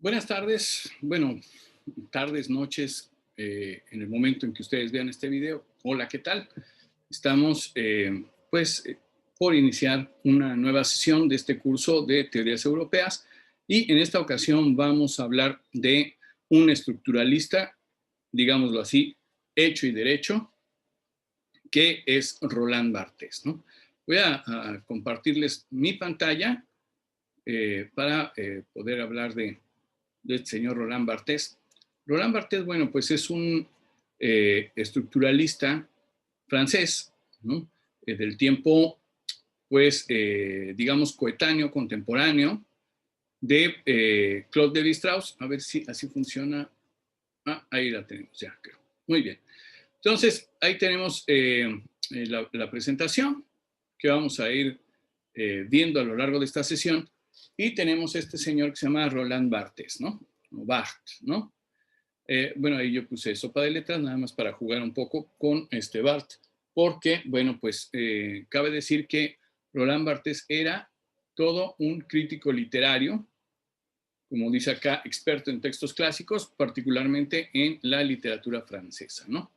Buenas tardes, bueno, tardes, noches, en el momento en que ustedes vean este video. Hola, ¿qué tal? Estamos, por iniciar una nueva sesión de este curso de teorías europeas y en esta ocasión vamos a hablar de un estructuralista, digámoslo así, hecho y derecho, que es Roland Barthes, ¿no? Voy a compartirles mi pantalla para poder hablar de este señor Roland Barthes. Roland Barthes, bueno, pues es un estructuralista francés, ¿no? Del tiempo, pues, digamos, coetáneo, contemporáneo, de Claude Lévi-Strauss. A ver si así funciona. Ah, ahí la tenemos ya, creo. Muy bien. Entonces, ahí tenemos la presentación que vamos a ir viendo a lo largo de esta sesión. Y tenemos este señor que se llama Roland Barthes, ¿no? O Barthes, ¿no? Bueno, ahí yo puse sopa de letras nada más para jugar un poco con este Barthes, porque, bueno, pues cabe decir que Roland Barthes era todo un crítico literario, como dice acá, experto en textos clásicos, particularmente en la literatura francesa, ¿no?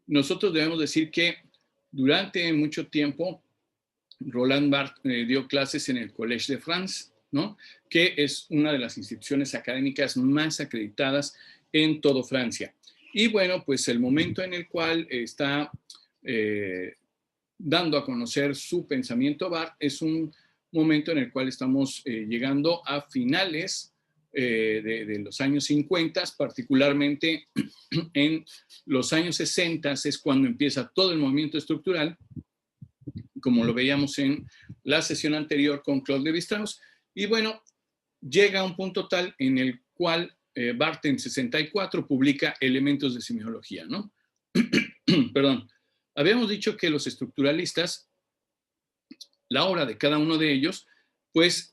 Nosotros debemos decir que durante mucho tiempo Roland Barthes dio clases en el Collège de France, ¿no? Que es una de las instituciones académicas más acreditadas en toda Francia. Y bueno, pues el momento en el cual está dando a conocer su pensamiento Barthes es un momento en el cual estamos llegando a finales de los años 50, particularmente en los años 60 es cuando empieza todo el movimiento estructural, como lo veíamos en la sesión anterior con Claude Lévi-Strauss. Y bueno, llega a un punto tal en el cual Barthes en 64 publica Elementos de semiología, ¿no? Perdón. Habíamos dicho que los estructuralistas, la obra de cada uno de ellos, pues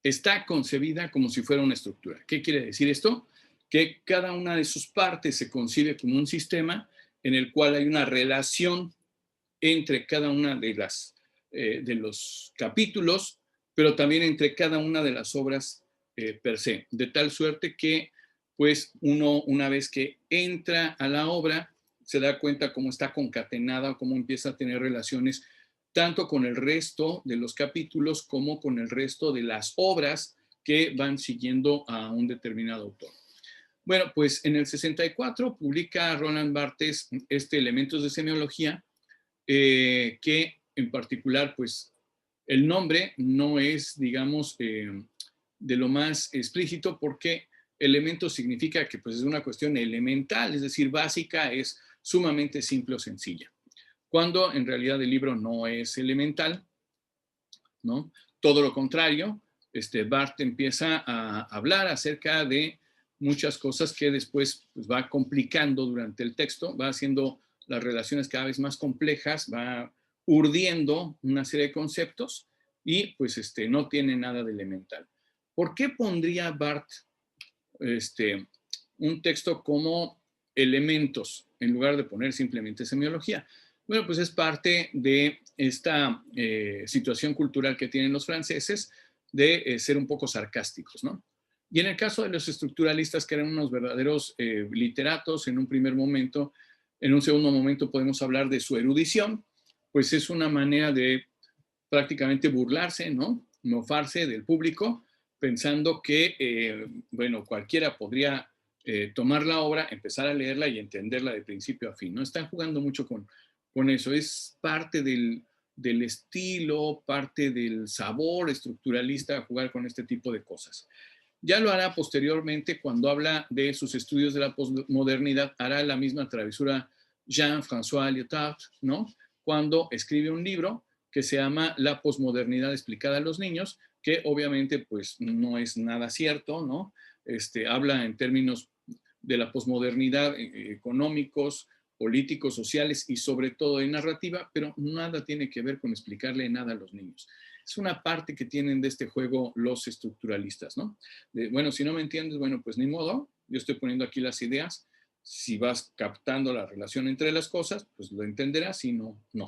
está concebida como si fuera una estructura. ¿Qué quiere decir esto? Que cada una de sus partes se concibe como un sistema en el cual hay una relación entre cada una de los capítulos, pero también entre cada una de las obras per se, de tal suerte que pues uno una vez que entra a la obra se da cuenta cómo está concatenada, cómo empieza a tener relaciones tanto con el resto de los capítulos como con el resto de las obras que van siguiendo a un determinado autor. Bueno, pues en el 64 publica Roland Barthes Elementos de semiología, que en particular, pues, el nombre no es, digamos, de lo más explícito porque elemento significa que pues, es una cuestión elemental, es decir, básica, es sumamente simple o sencilla. Cuando en realidad el libro no es elemental, ¿no? Todo lo contrario, Barthes empieza a hablar acerca de muchas cosas que después pues, va complicando durante el texto, va haciendo las relaciones cada vez más complejas, va urdiendo una serie de conceptos y pues no tiene nada de elemental. ¿Por qué pondría Barthes un texto como elementos en lugar de poner simplemente semiología? Bueno, pues es parte de esta situación cultural que tienen los franceses de ser un poco sarcásticos, ¿no? Y en el caso de los estructuralistas, que eran unos verdaderos literatos en un primer momento, en un segundo momento podemos hablar de su erudición, pues es una manera de prácticamente burlarse, ¿no? Mofarse del público, pensando que, bueno, cualquiera podría tomar la obra, empezar a leerla y entenderla de principio a fin, ¿no? Están jugando mucho con eso, es parte del estilo, parte del sabor estructuralista jugar con este tipo de cosas. Ya lo hará posteriormente cuando habla de sus estudios de la posmodernidad, hará la misma travesura Jean-François Lyotard, ¿no? Cuando escribe un libro que se llama La posmodernidad explicada a los niños, que obviamente pues no es nada cierto, ¿no? Habla en términos de la posmodernidad económicos, políticos, sociales y sobre todo de narrativa, pero nada tiene que ver con explicarle nada a los niños. Es una parte que tienen de este juego los estructuralistas, ¿no? Bueno, si no me entiendes, bueno, pues ni modo, yo estoy poniendo aquí las ideas, si vas captando la relación entre las cosas, pues lo entenderás, si no, no.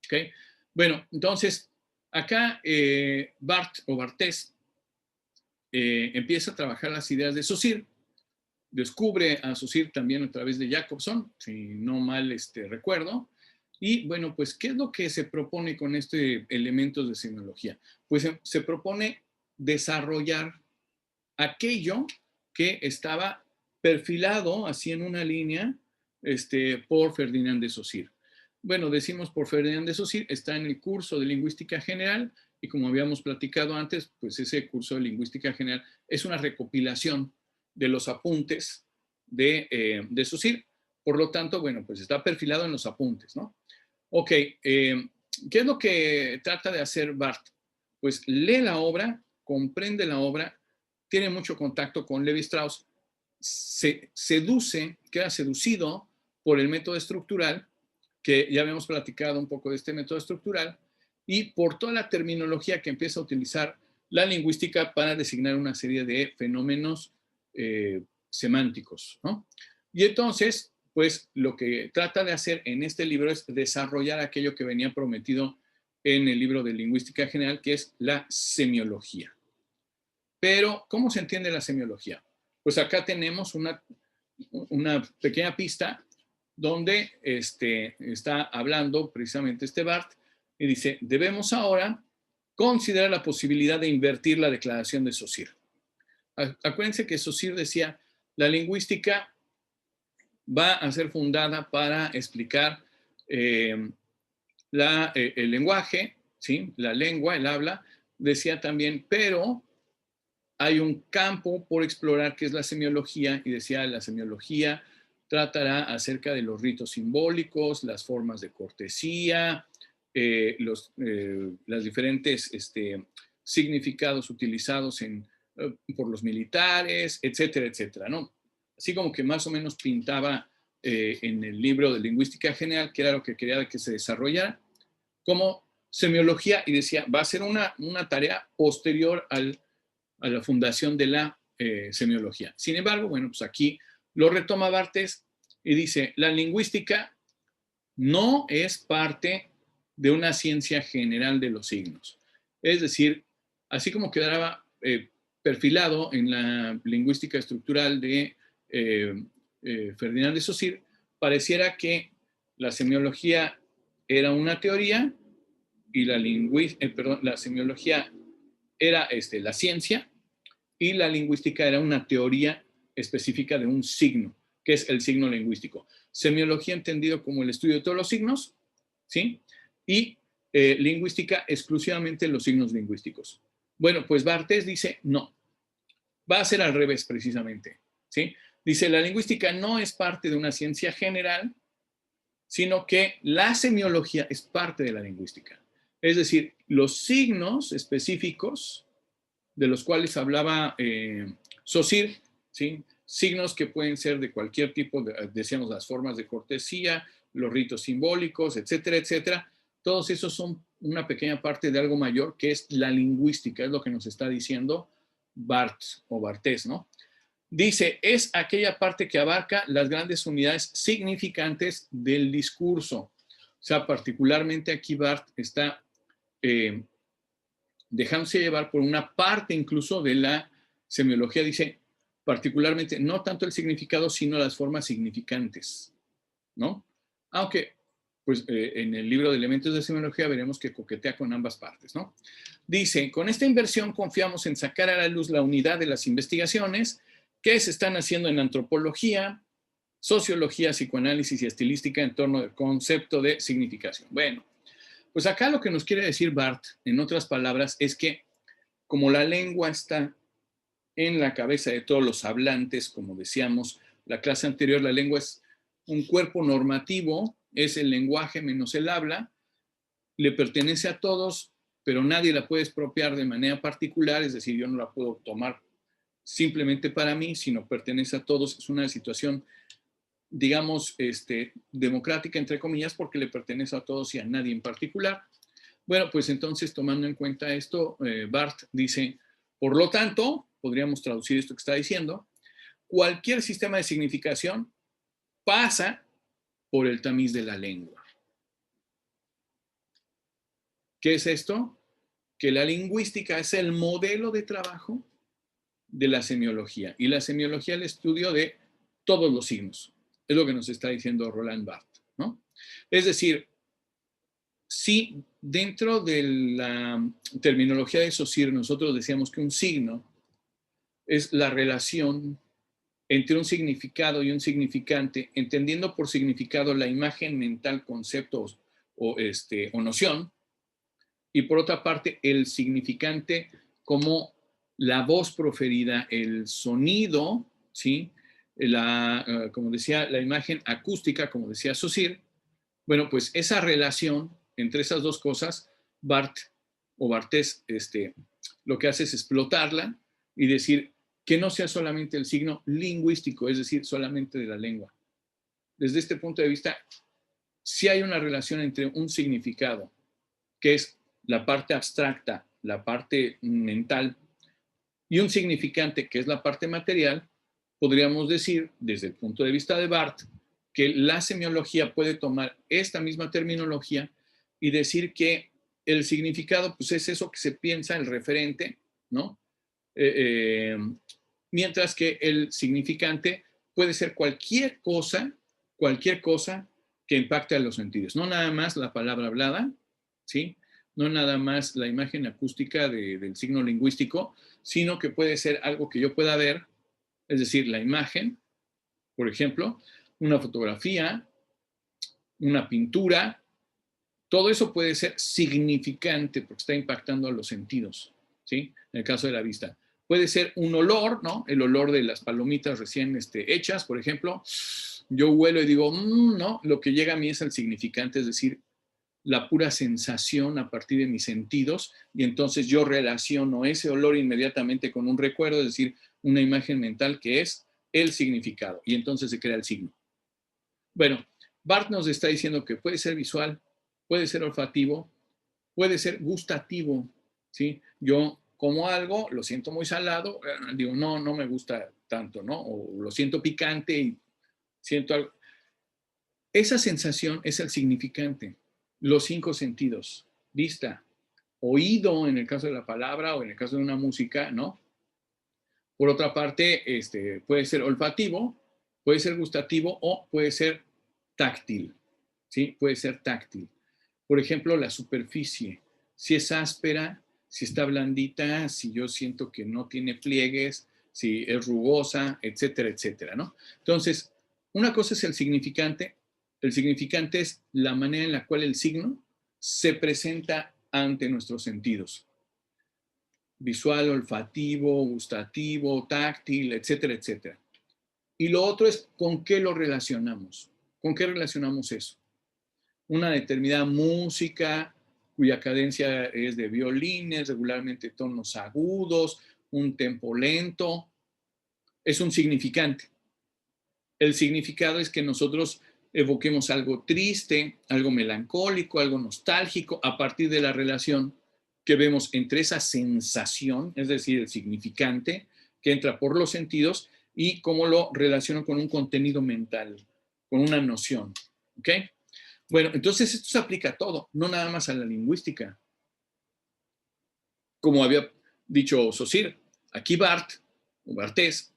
¿Ok? Bueno, entonces, acá Barthes o Barthes empieza a trabajar las ideas de Saussure, descubre a Saussure también a través de Jacobson, si no mal recuerdo. Y bueno, pues, ¿qué es lo que se propone con este elementos de semiología? Pues se propone desarrollar aquello que estaba perfilado así en una línea por Ferdinand de Saussure. Bueno, decimos por Ferdinand de Saussure, está en el curso de Lingüística General y como habíamos platicado antes, pues ese curso de Lingüística General es una recopilación de los apuntes de Saussure. Por lo tanto, bueno, pues está perfilado en los apuntes, ¿no? Ok, ¿qué es lo que trata de hacer Barthes? Pues lee la obra, comprende la obra, tiene mucho contacto con Levi Strauss, se seduce, queda seducido por el método estructural, que ya habíamos platicado un poco de este método estructural, y por toda la terminología que empieza a utilizar la lingüística para designar una serie de fenómenos semánticos, ¿no? Y entonces, pues lo que trata de hacer en este libro es desarrollar aquello que venía prometido en el libro de Lingüística General, que es la semiología. Pero, ¿cómo se entiende la semiología? Pues acá tenemos una pequeña pista donde está hablando precisamente Barthes y dice, debemos ahora considerar la posibilidad de invertir la declaración de Saussure. Acuérdense que Saussure decía, la lingüística va a ser fundada para explicar el lenguaje, ¿sí? La lengua, el habla, decía también, pero hay un campo por explorar que es la semiología, y decía, la semiología tratará acerca de los ritos simbólicos, las formas de cortesía, los diferentes significados utilizados por los militares, etcétera, etcétera, ¿no? Así como que más o menos pintaba en el libro de Lingüística General, que era lo que quería que se desarrollara, como semiología, y decía, va a ser una tarea posterior a la fundación de la semiología. Sin embargo, bueno, pues aquí lo retoma Barthes y dice, la lingüística no es parte de una ciencia general de los signos. Es decir, así como quedaba perfilado en la lingüística estructural de Ferdinand de Saussure, pareciera que la semiología era una teoría y la semiología era la ciencia y la lingüística era una teoría específica de un signo, que es el signo lingüístico. Semiología entendido como el estudio de todos los signos, ¿sí? Y lingüística exclusivamente los signos lingüísticos. Bueno, pues Barthes dice, no, va a ser al revés precisamente, ¿sí? Dice, la lingüística no es parte de una ciencia general, sino que la semiología es parte de la lingüística. Es decir, los signos específicos de los cuales hablaba Saussure, ¿sí? Signos que pueden ser de cualquier tipo, decíamos las formas de cortesía, los ritos simbólicos, etcétera, etcétera. Todos esos son una pequeña parte de algo mayor que es la lingüística, es lo que nos está diciendo Barthes o Barthes, ¿no? Dice, es aquella parte que abarca las grandes unidades significantes del discurso. O sea, particularmente aquí Barthes está dejándose llevar por una parte incluso de la semiología, dice particularmente, no tanto el significado, sino las formas significantes, ¿no? Aunque, pues, en el libro de Elementos de Semiología veremos que coquetea con ambas partes, ¿no? Dice, con esta inversión confiamos en sacar a la luz la unidad de las investigaciones que se están haciendo en antropología, sociología, psicoanálisis y estilística en torno al concepto de significación. Bueno, pues acá lo que nos quiere decir Barthes, en otras palabras, es que como la lengua está en la cabeza de todos los hablantes, como decíamos la clase anterior, la lengua es un cuerpo normativo, es el lenguaje menos el habla, le pertenece a todos, pero nadie la puede expropiar de manera particular, es decir, yo no la puedo tomar simplemente para mí, sino pertenece a todos. Es una situación, digamos, democrática, entre comillas, porque le pertenece a todos y a nadie en particular. Bueno, pues entonces, tomando en cuenta esto, Barthes dice, por lo tanto, podríamos traducir esto que está diciendo, cualquier sistema de significación pasa por el tamiz de la lengua. ¿Qué es esto? Que la lingüística es el modelo de trabajo de la semiología. Y la semiología es el estudio de todos los signos. Es lo que nos está diciendo Roland Barthes, ¿no? Es decir, si dentro de la terminología de Saussure nosotros decíamos que un signo es la relación entre un significado y un significante, entendiendo por significado la imagen mental, concepto o noción, y por otra parte el significante como la voz proferida, el sonido, ¿sí? Como decía, la imagen acústica, como decía Saussure. Bueno, pues esa relación entre esas dos cosas, Barthes, lo que hace es explotarla y decir que no sea solamente el signo lingüístico, es decir, solamente de la lengua. Desde este punto de vista, sí hay una relación entre un significado, que es la parte abstracta, la parte mental, y un significante, que es la parte material. Podríamos decir, desde el punto de vista de Barthes, que la semiología puede tomar esta misma terminología y decir que el significado pues, es eso que se piensa, el referente, ¿no? Mientras que el significante puede ser cualquier cosa que impacte a los sentidos. No nada más la palabra hablada, ¿sí? No nada más la imagen acústica del signo lingüístico, sino que puede ser algo que yo pueda ver, es decir, la imagen, por ejemplo, una fotografía, una pintura, todo eso puede ser significante porque está impactando a los sentidos, ¿sí? En el caso de la vista. Puede ser un olor, ¿no? El olor de las palomitas recién hechas, por ejemplo. Yo huelo y digo, no, lo que llega a mí es el significante, es decir, la pura sensación a partir de mis sentidos, y entonces yo relaciono ese olor inmediatamente con un recuerdo, es decir, una imagen mental que es el significado, y entonces se crea el signo. Bueno, Barthes nos está diciendo que puede ser visual, puede ser olfativo, puede ser gustativo, ¿sí? Yo como algo, lo siento muy salado, digo, no me gusta tanto, ¿no? O lo siento picante y siento algo. Esa sensación es el significante. Los 5 sentidos, vista, oído en el caso de la palabra o en el caso de una música, ¿no? Por otra parte, puede ser olfativo, puede ser gustativo o puede ser táctil, ¿sí? Puede ser táctil. Por ejemplo, la superficie, si es áspera, si está blandita, si yo siento que no tiene pliegues, si es rugosa, etcétera, etcétera, ¿no? Entonces, una cosa es el significante es la manera en la cual el signo se presenta ante nuestros sentidos. Visual, olfativo, gustativo, táctil, etcétera, etcétera. Y lo otro es con qué lo relacionamos. ¿Con qué relacionamos eso? Una determinada música cuya cadencia es de violines, regularmente tonos agudos, un tempo lento, es un significante. El significado es que nosotros evoquemos algo triste, algo melancólico, algo nostálgico, a partir de la relación que vemos entre esa sensación, es decir, el significante que entra por los sentidos, y cómo lo relaciono con un contenido mental, con una noción. ¿Ok? Bueno, entonces esto se aplica a todo, no nada más a la lingüística. Como había dicho Saussure, aquí Barthes,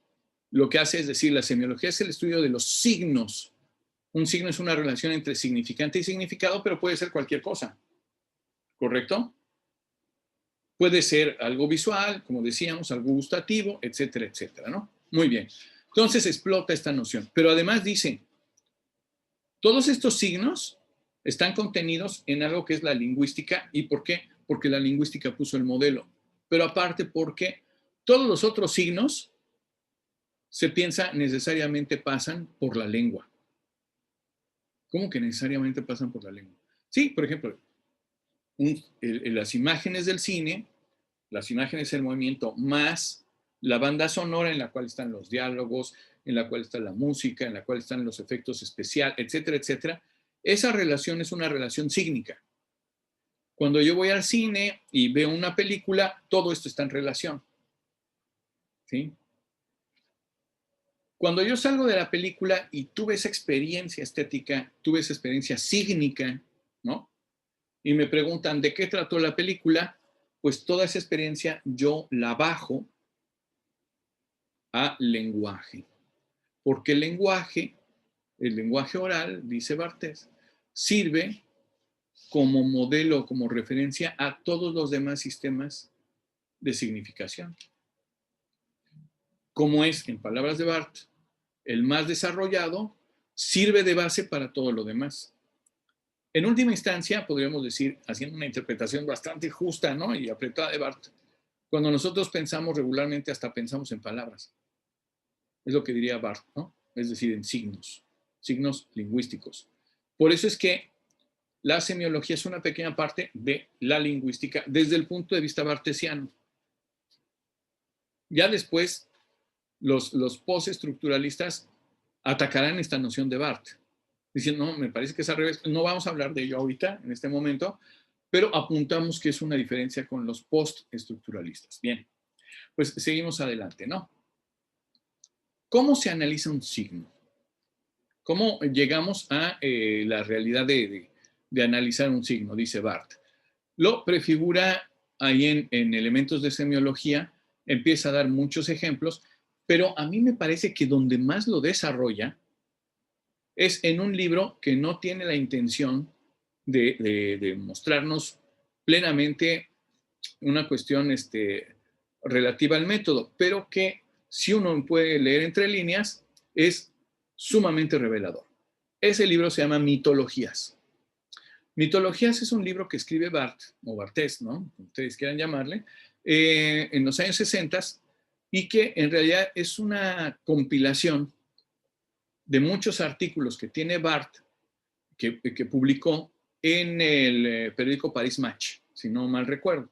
lo que hace es decir, la semiología es el estudio de los signos. Un signo es una relación entre significante y significado, pero puede ser cualquier cosa, ¿correcto? Puede ser algo visual, como decíamos, algo gustativo, etcétera, etcétera, ¿no? Muy bien. Entonces explota esta noción. Pero además dice, todos estos signos están contenidos en algo que es la lingüística. ¿Y por qué? Porque la lingüística puso el modelo. Pero aparte porque todos los otros signos se piensa necesariamente pasan por la lengua. ¿Cómo que necesariamente pasan por la lengua? Sí, por ejemplo, las imágenes del cine, las imágenes del movimiento, más la banda sonora en la cual están los diálogos, en la cual está la música, en la cual están los efectos especiales, etcétera, etcétera. Esa relación es una relación sígnica. Cuando yo voy al cine y veo una película, todo esto está en relación, ¿sí? Cuando yo salgo de la película y tuve esa experiencia estética, tuve esa experiencia sígnica, ¿no? Y me preguntan de qué trató la película, pues toda esa experiencia yo la bajo a lenguaje. Porque el lenguaje oral, dice Barthes, sirve como modelo, como referencia a todos los demás sistemas de significación. Como es, en palabras de Barthes, el más desarrollado, sirve de base para todo lo demás. En última instancia, podríamos decir, haciendo una interpretación bastante justa, ¿no?, y apretada de Barthes, cuando nosotros pensamos regularmente, hasta pensamos en palabras. Es lo que diría Barthes, ¿no? Es decir, en signos lingüísticos. Por eso es que la semiología es una pequeña parte de la lingüística desde el punto de vista bartesiano. Ya después, los postestructuralistas atacarán esta noción de Barthes, diciendo, no, me parece que es al revés. No vamos a hablar de ello ahorita, en este momento, pero apuntamos que es una diferencia con los postestructuralistas. Bien, pues seguimos adelante, ¿no? ¿Cómo se analiza un signo? ¿Cómo llegamos a la realidad de analizar un signo? Dice Barthes. Lo prefigura ahí en Elementos de Semiología, empieza a dar muchos ejemplos, pero a mí me parece que donde más lo desarrolla es en un libro que no tiene la intención de mostrarnos plenamente una cuestión relativa al método, pero que si uno puede leer entre líneas, es sumamente revelador. Ese libro se llama Mitologías. Mitologías es un libro que escribe Barthes, o Barthes, ¿no?, como ustedes quieran llamarle, en los años 60, y que en realidad es una compilación de muchos artículos que tiene Barthes, que publicó en el periódico Paris Match, si no mal recuerdo.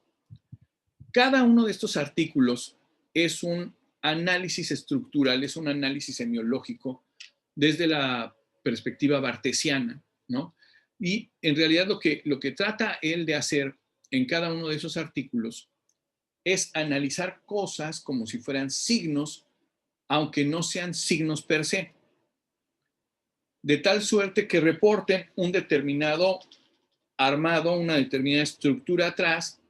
Cada uno de estos artículos es un análisis estructural, es un análisis semiológico desde la perspectiva bartesiana, ¿no? Y en realidad lo que trata él de hacer en cada uno de esos artículos es analizar cosas como si fueran signos, aunque no sean signos per se, de tal suerte que reporten un determinado armado, una determinada estructura atrás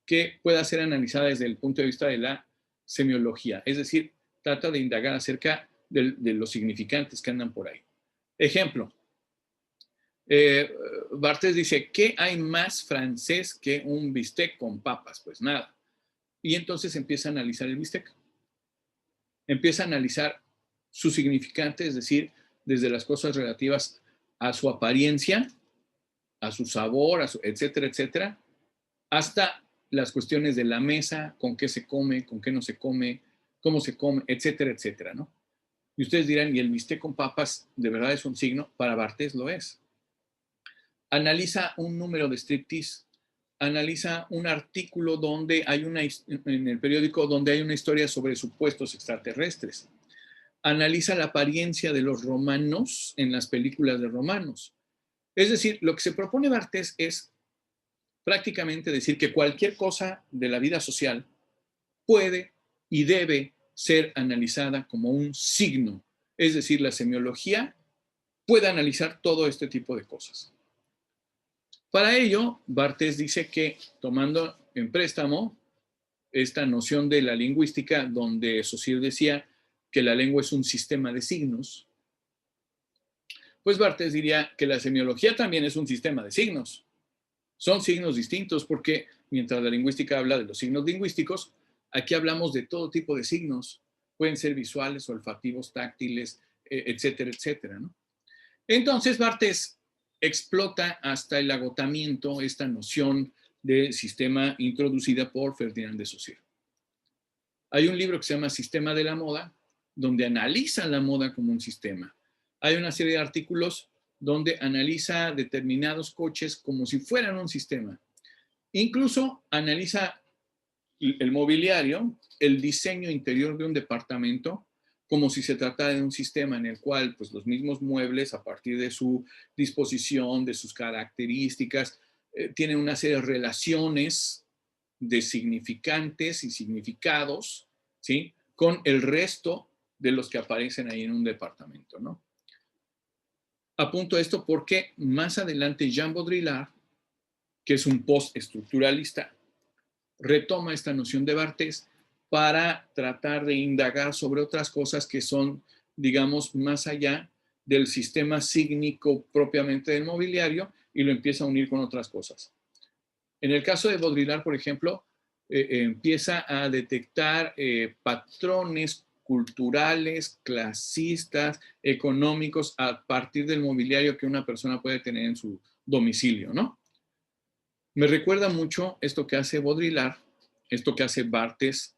que pueda ser analizada desde el punto de vista de la semiología. Es decir, trata de indagar acerca de los significantes que andan por ahí. Ejemplo, Barthes dice, ¿qué hay más francés que un bistec con papas? Pues nada. Y entonces empieza a analizar el bistec. Empieza a analizar su significante, es decir, desde las cosas relativas a su apariencia, a su sabor, etcétera, etcétera, hasta las cuestiones de la mesa, con qué se come, con qué no se come, cómo se come, etcétera, etcétera, ¿no? Y ustedes dirán, ¿y el bistec con papas de verdad es un signo? Para Barthes lo es. Analiza un número de striptease, analiza un artículo donde hay en el periódico donde hay una historia sobre supuestos extraterrestres. Analiza la apariencia de los romanos en las películas de romanos. Es decir, lo que se propone Barthes es prácticamente decir que cualquier cosa de la vida social puede y debe ser analizada como un signo. Es decir, la semiología puede analizar todo este tipo de cosas. Para ello, Barthes dice que, tomando en préstamo esta noción de la lingüística, donde Saussure decía que la lengua es un sistema de signos, pues Barthes diría que la semiología también es un sistema de signos. Son signos distintos porque mientras la lingüística habla de los signos lingüísticos, aquí hablamos de todo tipo de signos. Pueden ser visuales, olfativos, táctiles, etcétera, etcétera, ¿no? Entonces Barthes explota hasta el agotamiento esta noción de sistema introducida por Ferdinand de Saussure. Hay un libro que se llama Sistema de la Moda, donde analiza la moda como un sistema. Hay una serie de artículos donde analiza determinados coches como si fueran un sistema. Incluso analiza el mobiliario, el diseño interior de un departamento, como si se tratara de un sistema en el cual pues, los mismos muebles, a partir de su disposición, de sus características, tienen una serie de relaciones de significantes y significados, ¿sí?, con el resto de los que aparecen ahí en un departamento, ¿no? Apunto esto porque más adelante Jean Baudrillard, que es un postestructuralista, retoma esta noción de Barthes para tratar de indagar sobre otras cosas que son, digamos, más allá del sistema sígnico propiamente del mobiliario y lo empieza a unir con otras cosas. En el caso de Baudrillard, por ejemplo, empieza a detectar patrones culturales, clasistas, económicos, a partir del mobiliario que una persona puede tener en su domicilio, ¿no? Me recuerda mucho esto que hace Baudrillard, esto que hace Barthes,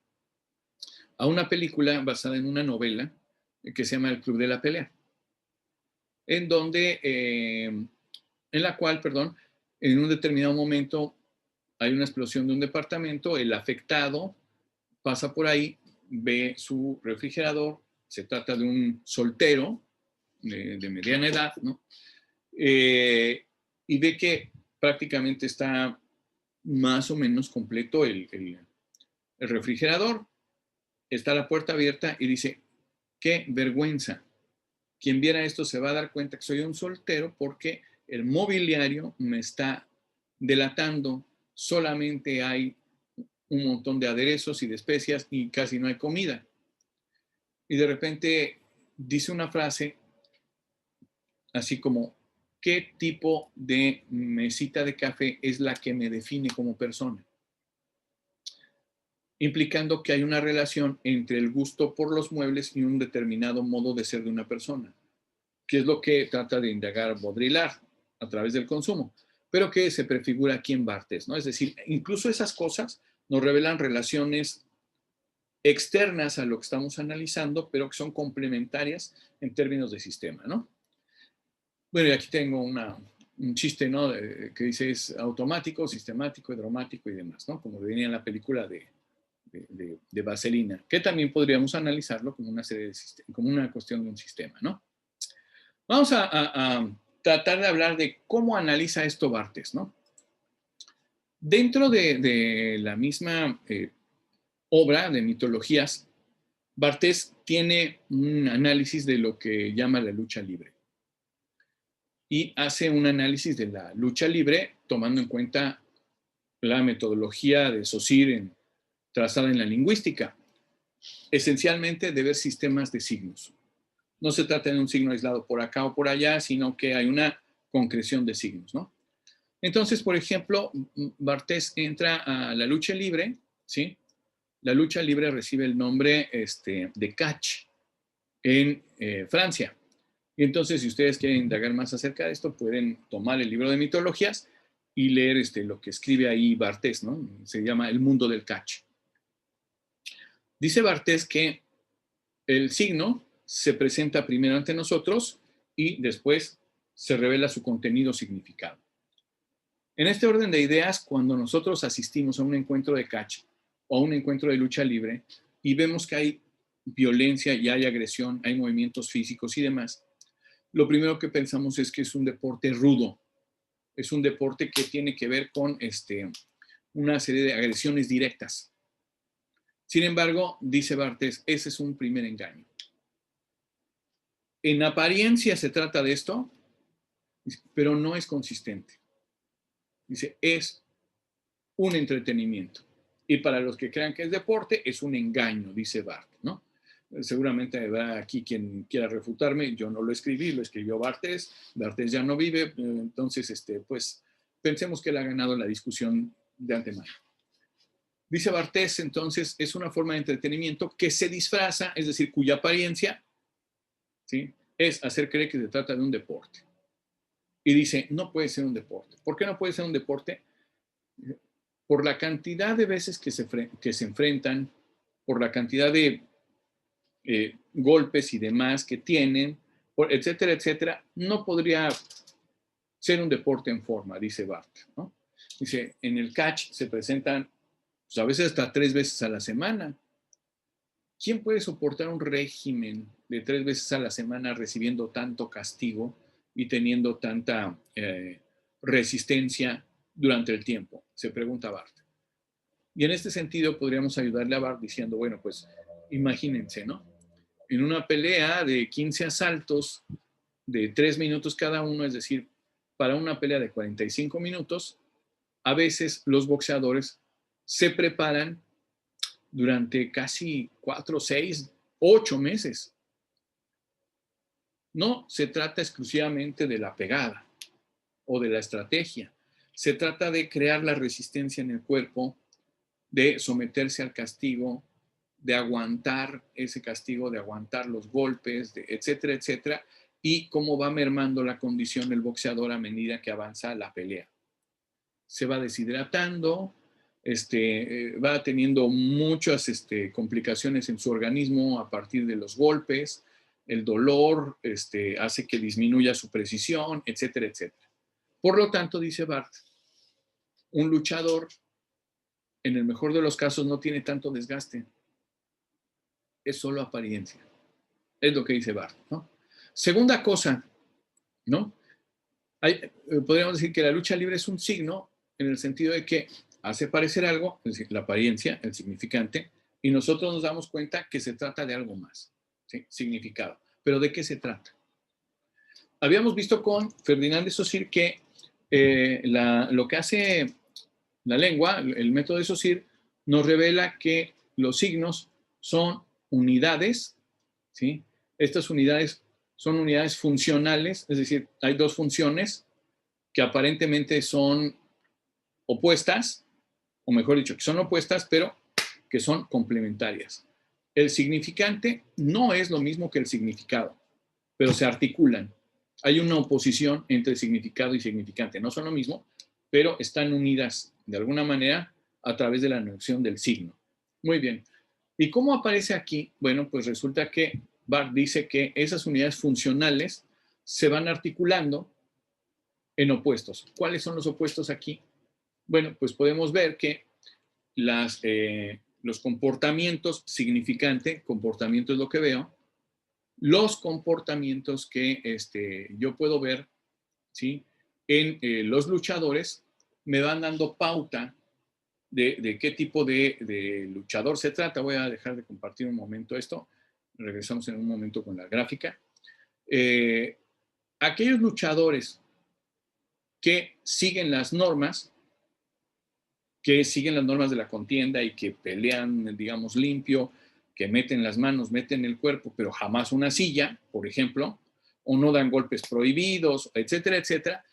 a una película basada en una novela que se llama El Club de la Pelea, en donde, en la cual, perdón, en un determinado momento hay una explosión de un departamento, el afectado pasa por ahí, ve su refrigerador, se trata de un soltero de mediana edad, ¿no? Y ve que prácticamente está más o menos completo el refrigerador, está la puerta abierta y dice, qué vergüenza. Quien viera esto se va a dar cuenta que soy un soltero porque el mobiliario me está delatando. Solamente hay un montón de aderezos y de especias y casi no hay comida. Y de repente dice una frase así como, ¿qué tipo de mesita de café es la que me define como persona? Implicando que hay una relación entre el gusto por los muebles y un determinado modo de ser de una persona, que es lo que trata de indagar Baudrillard a través del consumo, pero que se prefigura aquí en Barthes, ¿no? Es decir, incluso esas cosas nos revelan relaciones externas a lo que estamos analizando, pero que son complementarias en términos de sistema, ¿no? Bueno, y aquí tengo un chiste, ¿no? Que dice es automático, sistemático, hidromático y demás, ¿no? Como venía en la película de Vaselina, que también podríamos analizarlo como una serie de como una cuestión de un sistema, ¿no? Vamos a tratar de hablar de cómo analiza esto Barthes, ¿no? Dentro de la misma obra de mitologías, Barthes tiene un análisis de lo que llama la lucha libre y hace un análisis de la lucha libre tomando en cuenta la metodología de Saussure trazada en la lingüística, esencialmente de ver sistemas de signos. No se trata de un signo aislado por acá o por allá, sino que hay una concreción de signos, ¿no? Entonces, por ejemplo, Barthes entra a la lucha libre, ¿sí? La lucha libre recibe el nombre de catch en Francia. Y entonces, si ustedes quieren indagar más acerca de esto, pueden tomar el libro de mitologías y leer lo que escribe ahí Barthes, ¿no? Se llama El mundo del catch. Dice Barthes que el signo se presenta primero ante nosotros y después se revela su contenido significado. En este orden de ideas, cuando nosotros asistimos a un encuentro de catch o a un encuentro de lucha libre y vemos que hay violencia y hay agresión, hay movimientos físicos y demás, lo primero que pensamos es que es un deporte rudo, es un deporte que tiene que ver con una serie de agresiones directas. Sin embargo, dice Barthes, ese es un primer engaño. En apariencia se trata de esto, pero no es consistente. Dice, es un entretenimiento. Y para los que crean que es deporte, es un engaño, dice Barthes, ¿no? Seguramente habrá aquí quien quiera refutarme, yo no lo escribí, lo escribió Barthes, Barthes ya no vive, entonces, pues, pensemos que él ha ganado la discusión de antemano. Dice Barthes, entonces, es una forma de entretenimiento que se disfraza, es decir, cuya apariencia, ¿sí?, es hacer creer que se trata de un deporte. Y dice, no puede ser un deporte. ¿Por qué no puede ser un deporte? Por la cantidad de veces que se enfrentan, por la cantidad de golpes y demás que tienen, etcétera, etcétera, no podría ser un deporte en forma, dice Barthes, ¿no? Dice, en el catch se presentan, pues, a veces hasta 3 veces a la semana. ¿Quién puede soportar un régimen de 3 veces a la semana recibiendo tanto castigo y teniendo tanta resistencia durante el tiempo? Se pregunta Barthes. Y en este sentido podríamos ayudarle a Barthes diciendo, bueno, pues imagínense, ¿no? En una pelea de 15 asaltos de 3 minutos cada uno, es decir, para una pelea de 45 minutos, a veces los boxeadores se preparan durante casi 4, 6, 8 meses. No se trata exclusivamente de la pegada o de la estrategia. Se trata de crear la resistencia en el cuerpo, de someterse al castigo, de aguantar ese castigo, de aguantar los golpes, etcétera, etcétera, y cómo va mermando la condición del boxeador a medida que avanza la pelea. Se va deshidratando, va teniendo muchas complicaciones en su organismo a partir de los golpes, el dolor hace que disminuya su precisión, etcétera, etcétera. Por lo tanto, dice Bart, un luchador, en el mejor de los casos, no tiene tanto desgaste. Es solo apariencia. Es lo que dice Bart, ¿no? Segunda cosa, ¿no? Podríamos decir que la lucha libre es un signo en el sentido de que hace parecer algo, es decir, la apariencia, el significante, y nosotros nos damos cuenta que se trata de algo más, ¿sí? Significado. ¿Pero de qué se trata? Habíamos visto con Ferdinand de Saussure que lo que hace la lengua, el método de Saussure, nos revela que los signos son unidades, ¿sí? Estas unidades son unidades funcionales, es decir, hay dos funciones que aparentemente son opuestas, o mejor dicho, que son opuestas, pero que son complementarias. El significante no es lo mismo que el significado, pero se articulan. Hay una oposición entre significado y significante. No son lo mismo, pero están unidas de alguna manera a través de la noción del signo. Muy bien. ¿Y cómo aparece aquí? Bueno, pues resulta que Barth dice que esas unidades funcionales se van articulando en opuestos. ¿Cuáles son los opuestos aquí? Bueno, pues podemos ver que los comportamientos significante, comportamiento es lo que veo, los comportamientos que yo puedo ver, ¿sí? En los luchadores me van dando pauta de qué tipo de luchador se trata. Voy a dejar de compartir un momento esto. Regresamos en un momento con la gráfica. Aquellos luchadores que siguen las normas, de la contienda y que pelean, digamos, limpio, que meten las manos, meten el cuerpo, pero jamás una silla, por ejemplo, o no dan golpes prohibidos, etcétera, etcétera.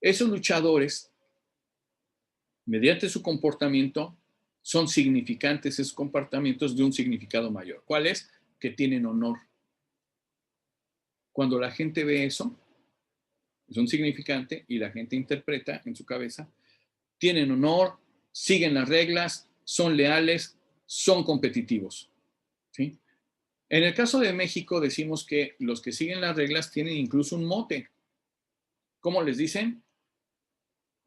Esos luchadores, mediante su comportamiento, son significantes esos comportamientos de un significado mayor. ¿Cuál es? Que tienen honor. Cuando la gente ve eso, es un significante y la gente interpreta en su cabeza, tienen honor, siguen las reglas, son leales, son competitivos, ¿sí? En el caso de México decimos que los que siguen las reglas tienen incluso un mote. ¿Cómo les dicen?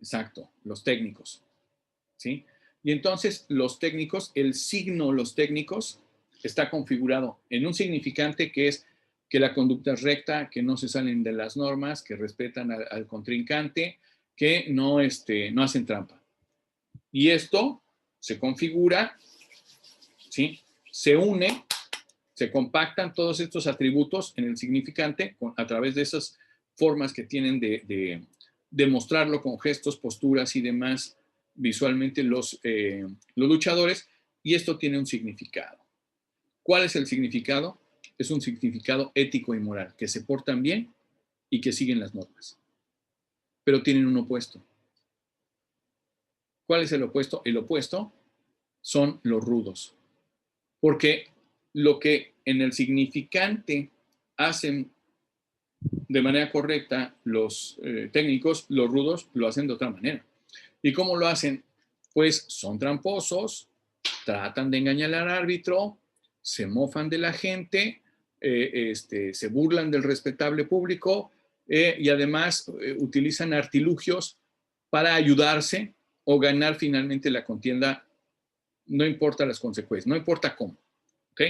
Exacto, los técnicos, ¿sí? Y entonces los técnicos, el signo los técnicos está configurado en un significante que es que la conducta es recta, que no se salen de las normas, que respetan al contrincante, que no hacen trampa. Y esto se configura, ¿sí? Se une, se compactan todos estos atributos en el significante a través de esas formas que tienen de mostrarlo con gestos, posturas y demás visualmente los luchadores, y esto tiene un significado. ¿Cuál es el significado? Es un significado ético y moral, que se portan bien y que siguen las normas, pero tienen un opuesto. ¿Cuál es el opuesto? El opuesto son los rudos, porque lo que en el significante hacen de manera correcta los técnicos, los rudos lo hacen de otra manera. ¿Y cómo lo hacen? Pues son tramposos, tratan de engañar al árbitro, se mofan de la gente, se burlan del respetable público y además utilizan artilugios para ayudarse o ganar finalmente la contienda, no importa las consecuencias, no importa cómo. ¿Ok?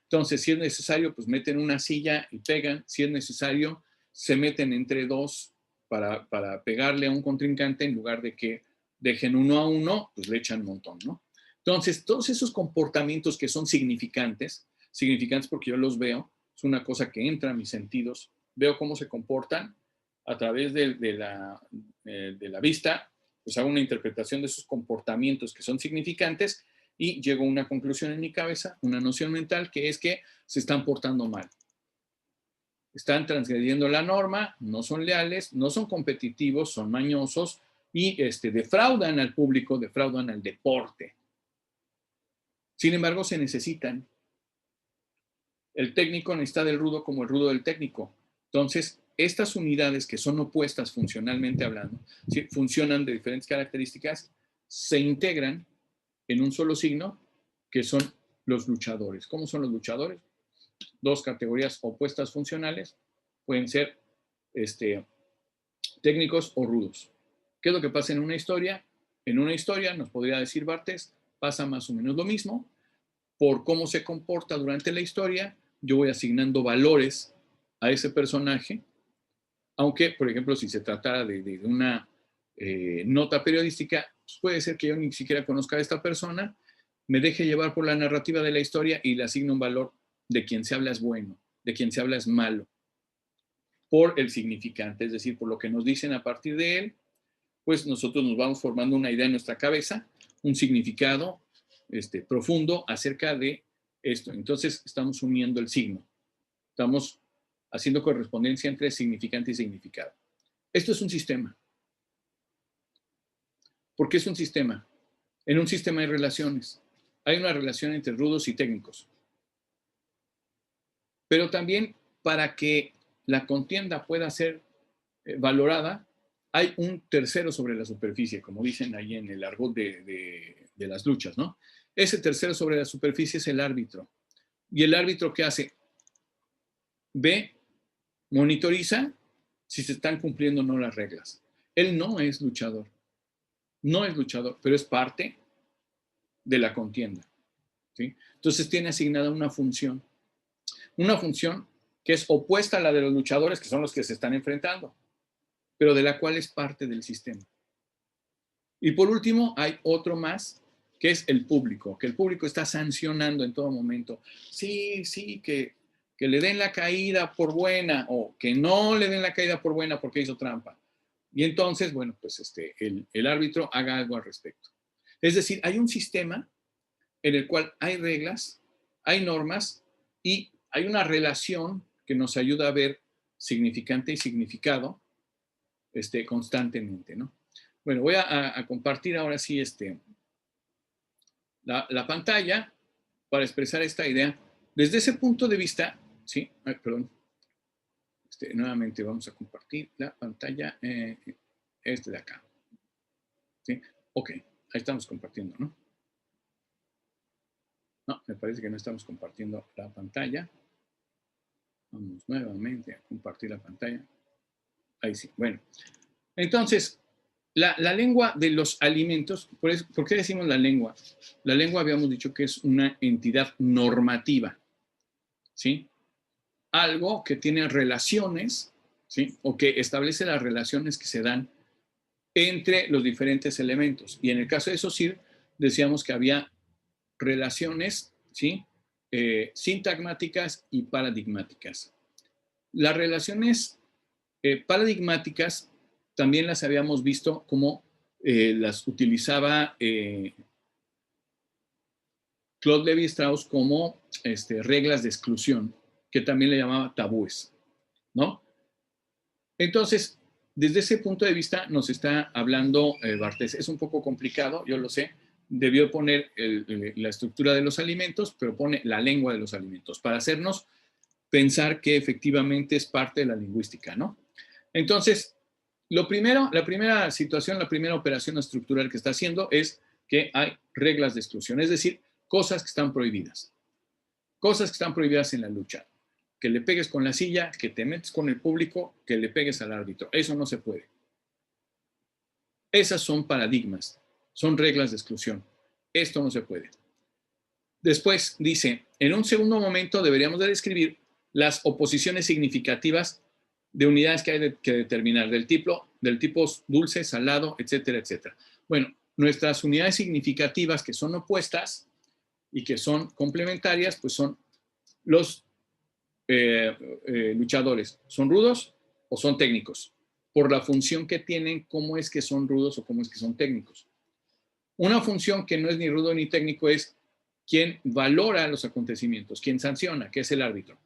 Entonces, si es necesario, pues meten una silla y pegan. Si es necesario, se meten entre dos para pegarle a un contrincante en lugar de que dejen uno a uno, pues le echan un montón, ¿no? Entonces, todos esos comportamientos que son significantes porque yo los veo, es una cosa que entra a mis sentidos, veo cómo se comportan a través de la vista, pues hago una interpretación de esos comportamientos que son significantes y llego a una conclusión en mi cabeza, una noción mental, que es que se están portando mal. Están transgrediendo la norma, no son leales, no son competitivos, son mañosos y defraudan al público, defraudan al deporte. Sin embargo, se necesitan. El técnico necesita del rudo como el rudo del técnico. Entonces, estas unidades que son opuestas funcionalmente hablando, ¿sí? Funcionan de diferentes características, se integran en un solo signo, que son los luchadores. ¿Cómo son los luchadores? Dos categorías opuestas funcionales, pueden ser técnicos o rudos. ¿Qué es lo que pasa en una historia? En una historia, nos podría decir Barthes, pasa más o menos lo mismo. Por cómo se comporta durante la historia, yo voy asignando valores a ese personaje, aunque, por ejemplo, si se tratara de una nota periodística, pues puede ser que yo ni siquiera conozca a esta persona, me deje llevar por la narrativa de la historia y le asigne un valor de quien se habla es bueno, de quien se habla es malo, por el significante, es decir, por lo que nos dicen a partir de él, pues nosotros nos vamos formando una idea en nuestra cabeza, un significado profundo acerca de esto. Entonces estamos uniendo el signo, estamos haciendo correspondencia entre significante y significado. Esto es un sistema. ¿Por qué es un sistema? En un sistema hay relaciones. Hay una relación entre rudos y técnicos. Pero también para que la contienda pueda ser valorada, hay un tercero sobre la superficie, como dicen ahí en el argot de las luchas, ¿no? Ese tercero sobre la superficie es el árbitro. ¿Y el árbitro qué hace? Ve, monitoriza si se están cumpliendo o no las reglas. Él no es luchador. No es luchador, pero es parte de la contienda, ¿sí? Entonces tiene asignada una función que es opuesta a la de los luchadores, que son los que se están enfrentando, pero de la cual es parte del sistema. Y por último, hay otro más, que es el público, que el público está sancionando en todo momento. Sí, que le den la caída por buena, o que no le den la caída por buena porque hizo trampa. Y entonces, bueno, pues el árbitro haga algo al respecto. Es decir, hay un sistema en el cual hay reglas, hay normas y hay una relación que nos ayuda a ver significante y significado constantemente, ¿no? Bueno, voy a compartir ahora sí la pantalla para expresar esta idea. Desde ese punto de vista, ¿sí? Ay, perdón. Nuevamente vamos a compartir la pantalla, de acá. ¿Sí? Ok, ahí estamos compartiendo, ¿no? No, me parece que no estamos compartiendo la pantalla. Vamos nuevamente a compartir la pantalla. Ahí sí, bueno. Entonces, la lengua de los alimentos, ¿por qué decimos la lengua? La lengua habíamos dicho que es una entidad normativa, ¿sí? Algo que tiene relaciones, ¿sí? O que establece las relaciones que se dan entre los diferentes elementos. Y en el caso de Saussure, decíamos que había relaciones, ¿sí? Sintagmáticas y paradigmáticas. Las relaciones paradigmáticas también las habíamos visto como las utilizaba Claude Lévi-Strauss como reglas de exclusión, que también le llamaba tabúes, ¿no? Entonces, desde ese punto de vista nos está hablando Barthes. Es un poco complicado, yo lo sé. Debió poner la estructura de los alimentos, pero pone la lengua de los alimentos para hacernos pensar que efectivamente es parte de la lingüística, ¿no? Entonces, la primera situación, la primera operación estructural que está haciendo es que hay reglas de exclusión, es decir, cosas que están prohibidas. Cosas que están prohibidas en la lucha. Que le pegues con la silla, que te metes con el público, que le pegues al árbitro. Eso no se puede. Esas son paradigmas, son reglas de exclusión. Esto no se puede. Después dice, en un segundo momento deberíamos de describir las oposiciones significativas de unidades que hay que determinar, del tipo dulce, salado, etcétera, etcétera. Bueno, nuestras unidades significativas que son opuestas y que son complementarias, pues son los luchadores. ¿Son rudos o son técnicos? Por la función que tienen, cómo es que son rudos o cómo es que son técnicos. Una función que no es ni rudo ni técnico es quien valora los acontecimientos, quien sanciona, que es el árbitro.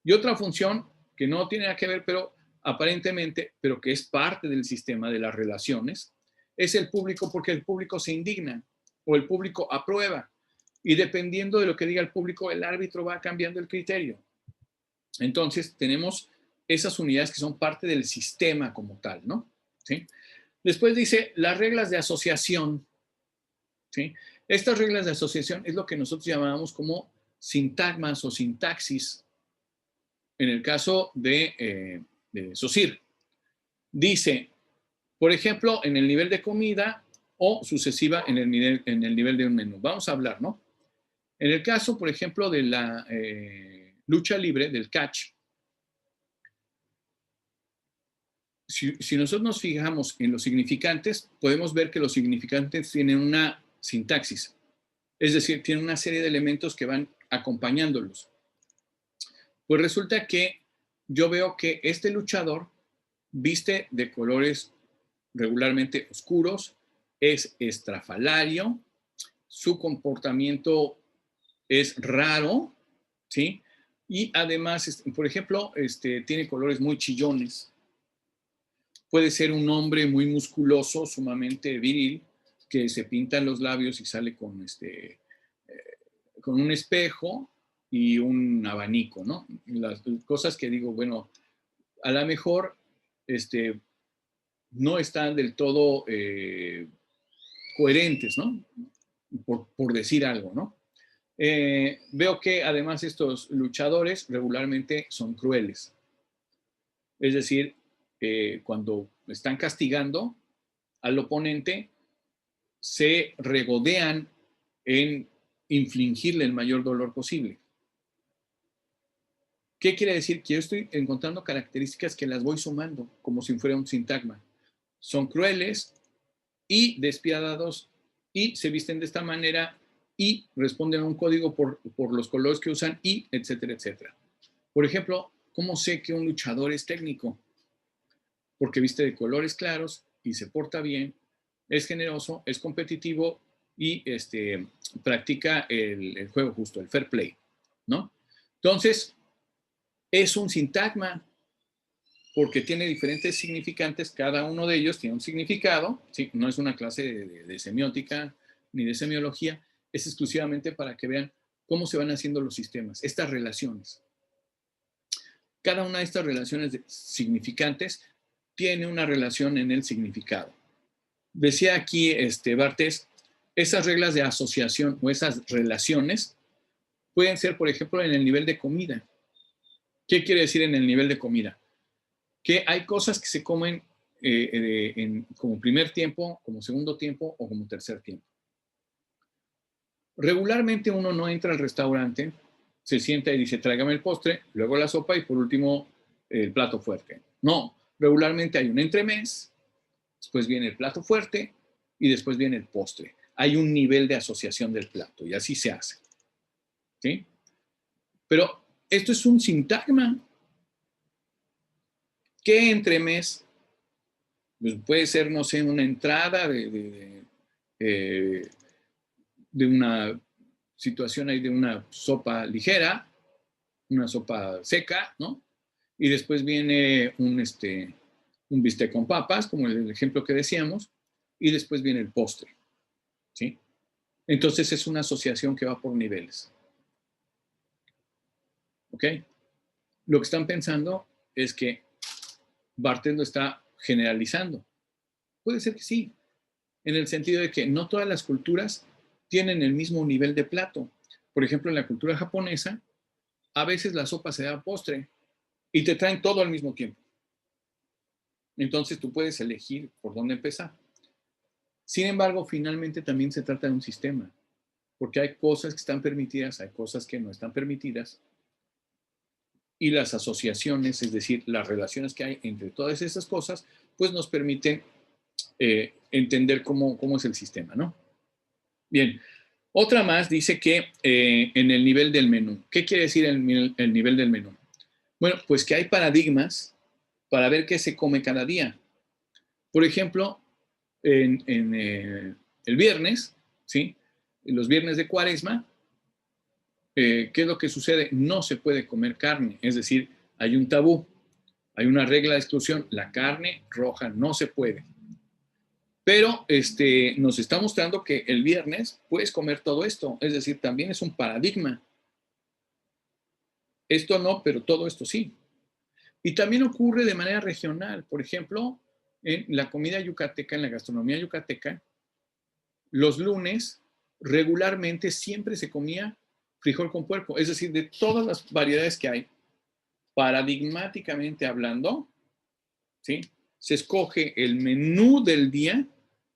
Y otra función que no tiene nada que ver, pero aparentemente, pero que es parte del sistema de las relaciones, es el público, porque el público se indigna o el público aprueba. Y dependiendo de lo que diga el público, el árbitro va cambiando el criterio. Entonces, tenemos esas unidades que son parte del sistema como tal, ¿no? ¿Sí? Después dice las reglas de asociación, ¿sí? Estas reglas de asociación es lo que nosotros llamamos como sintagmas o sintaxis en el caso de SOSIR. Dice, por ejemplo, en el nivel de comida o sucesiva en el nivel de un menú. Vamos a hablar, ¿no? En el caso, por ejemplo, de la lucha libre, del catch, si nosotros nos fijamos en los significantes, podemos ver que los significantes tienen una sintaxis. Es decir, tienen una serie de elementos que van acompañándolos. Pues resulta que yo veo que este luchador viste de colores regularmente oscuros, es estrafalario, su comportamiento es raro, ¿sí? Y además, por ejemplo, tiene colores muy chillones. Puede ser un hombre muy musculoso, sumamente viril, que se pinta los labios y sale con un espejo y un abanico, ¿no? Las cosas que digo, bueno, a lo mejor no están del todo coherentes, ¿no? Por decir algo, ¿no? Veo que además estos luchadores regularmente son crueles. Es decir, cuando están castigando al oponente, se regodean en infligirle el mayor dolor posible. ¿Qué quiere decir? Que yo estoy encontrando características que las voy sumando, como si fuera un sintagma. Son crueles y despiadados y se visten de esta manera y responden a un código por los colores que usan y etcétera, etcétera. Por ejemplo, ¿cómo sé que un luchador es técnico? Porque viste de colores claros y se porta bien, es generoso, es competitivo y practica el juego justo, el fair play, ¿no? Entonces, es un sintagma porque tiene diferentes significantes, cada uno de ellos tiene un significado, ¿sí? No es una clase de semiótica ni de semiología, es exclusivamente para que vean cómo se van haciendo los sistemas, estas relaciones. Cada una de estas relaciones significantes tiene una relación en el significado. Decía aquí Barthes, esas reglas de asociación o esas relaciones pueden ser, por ejemplo, en el nivel de comida. ¿Qué quiere decir en el nivel de comida? Que hay cosas que se comen como primer tiempo, como segundo tiempo o como tercer tiempo. Regularmente uno no entra al restaurante, se sienta y dice, tráigame el postre, luego la sopa y por último el plato fuerte. No, regularmente hay un entremés, después viene el plato fuerte y después viene el postre. Hay un nivel de asociación del plato y así se hace. ¿Sí? Pero esto es un sintagma. ¿Qué entremés? Pues puede ser, no sé, una entrada de una situación ahí de una sopa ligera, una sopa seca, ¿no? Y después viene un bistec con papas, como el ejemplo que decíamos, y después viene el postre, ¿sí? Entonces es una asociación que va por niveles, ¿ok? Lo que están pensando es que Barthes lo está generalizando. Puede ser que sí, en el sentido de que no todas las culturas tienen el mismo nivel de plato. Por ejemplo, en la cultura japonesa, a veces la sopa se da postre y te traen todo al mismo tiempo. Entonces tú puedes elegir por dónde empezar. Sin embargo, finalmente también se trata de un sistema, porque hay cosas que están permitidas, hay cosas que no están permitidas, y las asociaciones, es decir, las relaciones que hay entre todas esas cosas, pues nos permiten entender cómo es el sistema, ¿no? Bien, otra más dice que en el nivel del menú. ¿Qué quiere decir el nivel del menú? Bueno, pues que hay paradigmas para ver qué se come cada día. Por ejemplo, en El viernes, ¿sí? Los viernes de Cuaresma, ¿qué es lo que sucede? No se puede comer carne, es decir, hay un tabú, hay una regla de exclusión, la carne roja no se puede. Pero nos está mostrando que el viernes puedes comer todo esto, es decir, también es un paradigma. Esto no, pero todo esto sí. Y también ocurre de manera regional. Por ejemplo, en la comida yucateca, en la gastronomía yucateca, los lunes regularmente siempre se comía frijol con puerco. Es decir, de todas las variedades que hay, paradigmáticamente hablando, ¿sí? Se escoge el menú del día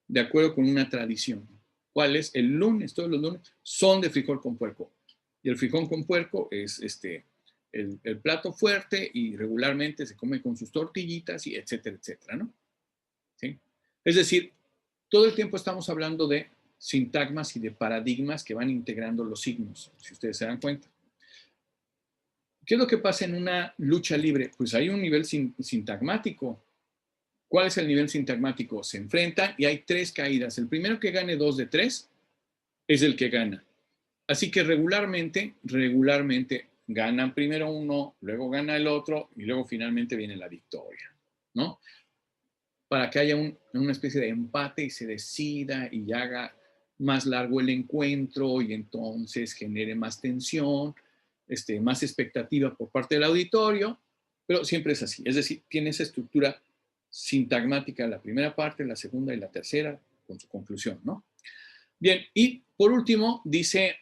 de acuerdo con una tradición. ¿Cuál es? El lunes, todos los lunes son de frijol con puerco. Y el frijol con puerco es el plato fuerte y regularmente se come con sus tortillitas y etcétera, etcétera, ¿no? ¿Sí? Es decir, todo el tiempo estamos hablando de sintagmas y de paradigmas que van integrando los signos, si ustedes se dan cuenta. ¿Qué es lo que pasa en una lucha libre? Pues hay un nivel sintagmático. ¿Cuál es el nivel sintagmático? Se enfrentan y hay 3 caídas. El primero que gane 2 de 3 es el que gana. Así que regularmente ganan primero uno, luego gana el otro y luego finalmente viene la victoria, ¿no? Para que haya una especie de empate y se decida y haga más largo el encuentro y entonces genere más tensión, más expectativa por parte del auditorio, pero siempre es así. Es decir, tiene esa estructura sintagmática la primera parte, la segunda y la tercera, con su conclusión, ¿no? Bien, y por último, dice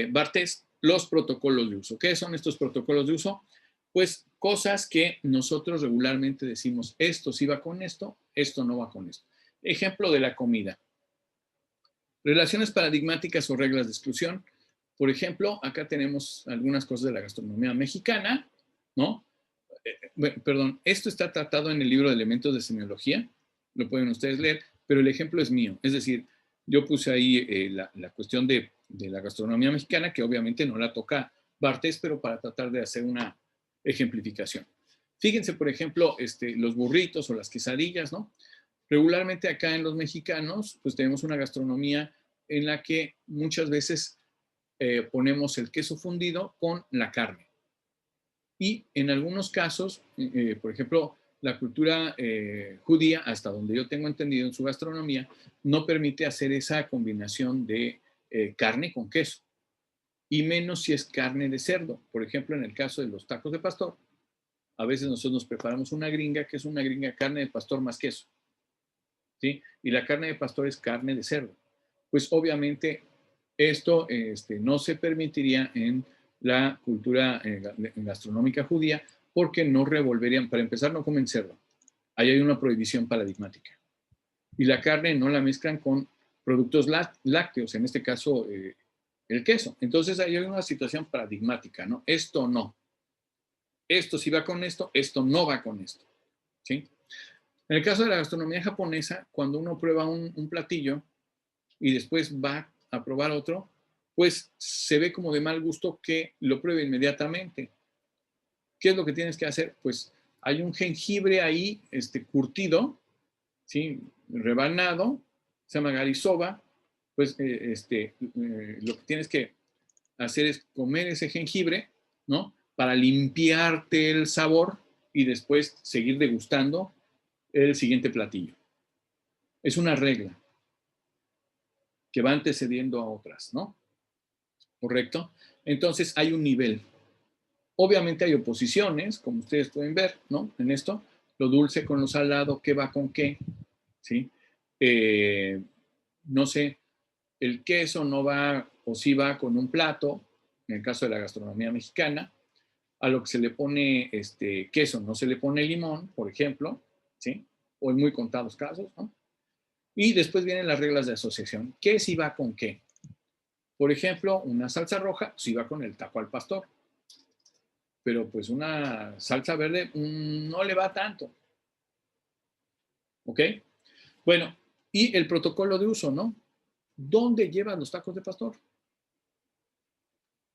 Barthes, los protocolos de uso. ¿Qué son estos protocolos de uso? Pues cosas que nosotros regularmente decimos, esto sí va con esto no va con esto. Ejemplo de la comida. Relaciones paradigmáticas o reglas de exclusión. Por ejemplo, acá tenemos algunas cosas de la gastronomía mexicana, ¿no? Perdón, esto está tratado en el libro de Elementos de Semiología, lo pueden ustedes leer, pero el ejemplo es mío. Es decir, yo puse ahí la cuestión de la gastronomía mexicana, que obviamente no la toca Barthes, pero para tratar de hacer una ejemplificación. Fíjense, por ejemplo, los burritos o las quesadillas, ¿no? Regularmente acá en los mexicanos, pues tenemos una gastronomía en la que muchas veces ponemos el queso fundido con la carne. Y en algunos casos, por ejemplo, la cultura judía, hasta donde yo tengo entendido en su gastronomía, no permite hacer esa combinación de carne con queso, y menos si es carne de cerdo. Por ejemplo, en el caso de los tacos de pastor, a veces nosotros nos preparamos una gringa, que es una gringa carne de pastor más queso, ¿sí? Y la carne de pastor es carne de cerdo. Pues obviamente esto no se permitiría en la cultura gastronómica judía porque no revolverían, para empezar no comen cerdo, ahí hay una prohibición paradigmática. Y la carne no la mezclan con productos lácteos, en este caso el queso. Entonces ahí hay una situación paradigmática, ¿no? Esto no. Esto sí va con esto no va con esto, ¿sí? En el caso de la gastronomía japonesa, cuando uno prueba un platillo y después va a probar otro, pues se ve como de mal gusto que lo pruebe inmediatamente. ¿Qué es lo que tienes que hacer? Pues hay un jengibre ahí curtido, ¿sí? Rebanado, se llama garisoba, pues lo que tienes que hacer es comer ese jengibre, ¿no? Para limpiarte el sabor y después seguir degustando el siguiente platillo. Es una regla que va antecediendo a otras, ¿no? ¿Correcto? Entonces hay un nivel. Obviamente hay oposiciones, como ustedes pueden ver, ¿no? En esto, lo dulce con lo salado, ¿qué va con qué? ¿Sí? No sé, el queso no va o sí va con un plato, en el caso de la gastronomía mexicana, a lo que se le pone queso, no se le pone limón, por ejemplo, ¿sí? O en muy contados casos, ¿no? Y después vienen las reglas de asociación. ¿Qué sí va con qué? Por ejemplo, una salsa roja sí va con el taco al pastor, pero pues una salsa verde no le va tanto. ¿Ok? Bueno, y el protocolo de uso, ¿no? ¿Dónde llevas los tacos de pastor?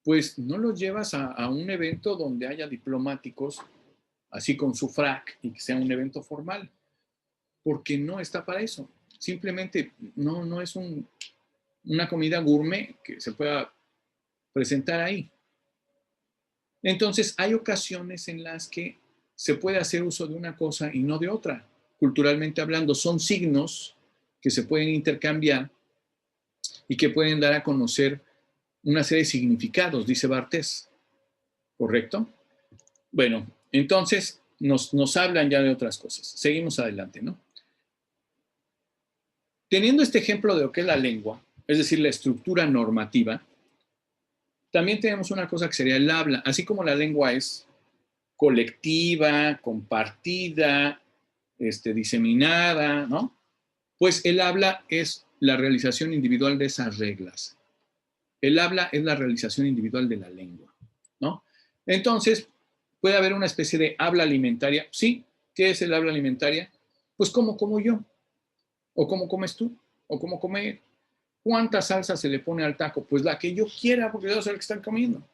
Pues no los llevas a un evento donde haya diplomáticos, así con su frac, y que sea un evento formal, porque no está para eso. simplemente no es una comida gourmet que se pueda presentar ahí. Entonces, hay ocasiones en las que se puede hacer uso de una cosa y no de otra. Culturalmente hablando, son signos que se pueden intercambiar y que pueden dar a conocer una serie de significados, dice Barthes. ¿Correcto? Bueno, entonces nos hablan ya de otras cosas. Seguimos adelante, ¿no? Teniendo este ejemplo de lo que es la lengua, es decir, la estructura normativa, también tenemos una cosa que sería el habla. Así como la lengua es colectiva, compartida, diseminada, ¿no? Pues el habla es la realización individual de esas reglas. El habla es la realización individual de la lengua, ¿no? Entonces, puede haber una especie de habla alimentaria. Sí, ¿qué es el habla alimentaria? Pues como yo, o cómo comes tú, o cómo come él. ¿Cuánta salsa se le pone al taco? Pues la que yo quiera, porque yo soy el que están comiendo.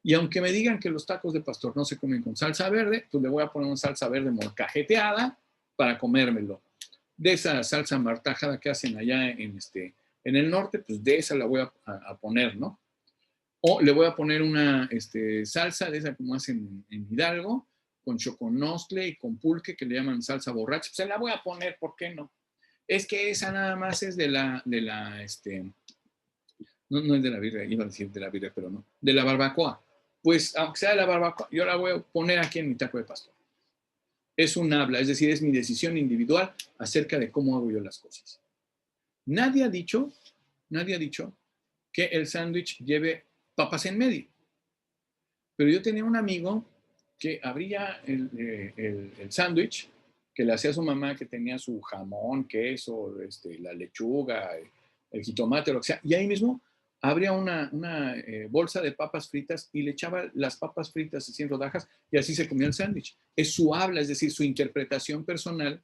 Y aunque me digan que los tacos de pastor no se comen con salsa verde, pues le voy a poner una salsa verde molcajeteada para comérmelo. De esa salsa martajada que hacen allá en el norte, pues de esa la voy a poner, ¿no? O le voy a poner una salsa de esa como hacen en Hidalgo, con choconostle y con pulque, que le llaman salsa borracha. Pues se la voy a poner, ¿por qué no? Es que esa nada más es no es de la birria, iba a decir de la birria, pero no, de la barbacoa. Pues aunque sea de la barbacoa, yo la voy a poner aquí en mi taco de pastor. Es un habla, es decir, es mi decisión individual acerca de cómo hago yo las cosas. Nadie ha dicho que el sándwich lleve papas en medio. Pero yo tenía un amigo que abría el sándwich que le hacía a su mamá, que tenía su jamón, queso, la lechuga, el jitomate, lo que sea, y ahí mismo abría una bolsa de papas fritas y le echaba las papas fritas así en rodajas y así se comía el sándwich. Es su habla, es decir, su interpretación personal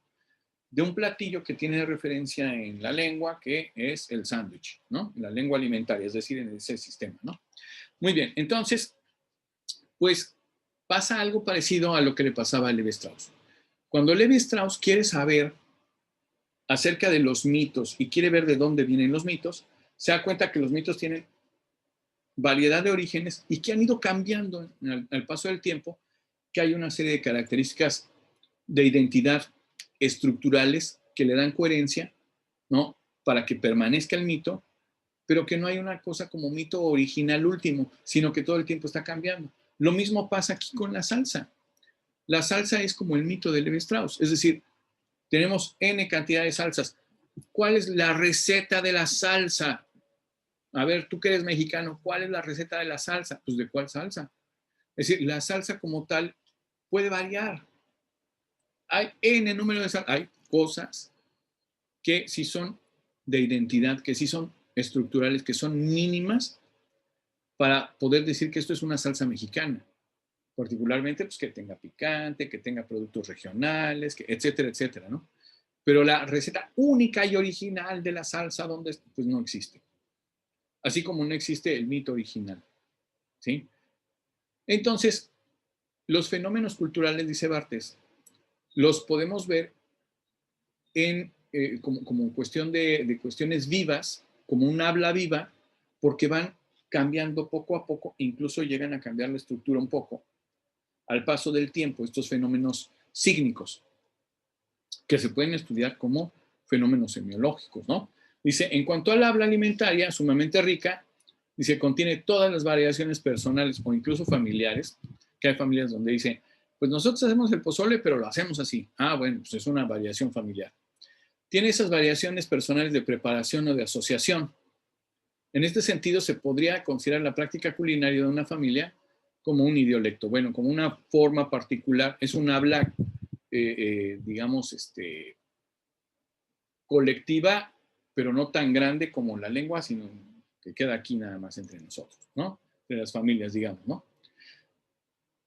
de un platillo que tiene referencia en la lengua, que es el sándwich, ¿no? La lengua alimentaria, es decir, en ese sistema, ¿no? Muy bien, entonces, pues pasa algo parecido a lo que le pasaba a Levi Strauss. Cuando Levi Strauss quiere saber acerca de los mitos y quiere ver de dónde vienen los mitos, se da cuenta que los mitos tienen variedad de orígenes y que han ido cambiando al paso del tiempo, que hay una serie de características de identidad estructurales que le dan coherencia, ¿no? Para que permanezca el mito, pero que no hay una cosa como mito original último, sino que todo el tiempo está cambiando. Lo mismo pasa aquí con la salsa. La salsa es como el mito de Levi Strauss, es decir, tenemos N cantidad de salsas. ¿Cuál es la receta de la salsa? A ver, tú que eres mexicano, ¿cuál es la receta de la salsa? Pues ¿de cuál salsa? Es decir, la salsa como tal puede variar. Hay N número de salsas. Hay cosas que sí son de identidad, que sí son estructurales, que son mínimas para poder decir que esto es una salsa mexicana. Particularmente, pues que tenga picante, que tenga productos regionales, etcétera, etcétera, ¿no? Pero la receta única y original de la salsa, ¿dónde? Pues no existe. Así como no existe el mito original, ¿sí? Entonces, los fenómenos culturales, dice Barthes, los podemos ver como cuestión de cuestiones vivas, como un habla viva, porque van cambiando poco a poco, incluso llegan a cambiar la estructura un poco al paso del tiempo, estos fenómenos sígnicos, que se pueden estudiar como fenómenos semiológicos, ¿no? Dice, en cuanto al habla alimentaria, sumamente rica, dice, contiene todas las variaciones personales o incluso familiares, que hay familias donde dice, pues nosotros hacemos el pozole, pero lo hacemos así. Ah, bueno, pues es una variación familiar. Tiene esas variaciones personales de preparación o de asociación. En este sentido, se podría considerar la práctica culinaria de una familia como un idiolecto, bueno, como una forma particular, es un habla, digamos, colectiva, pero no tan grande como la lengua, sino que queda aquí nada más entre nosotros, ¿no? De las familias, digamos, ¿no?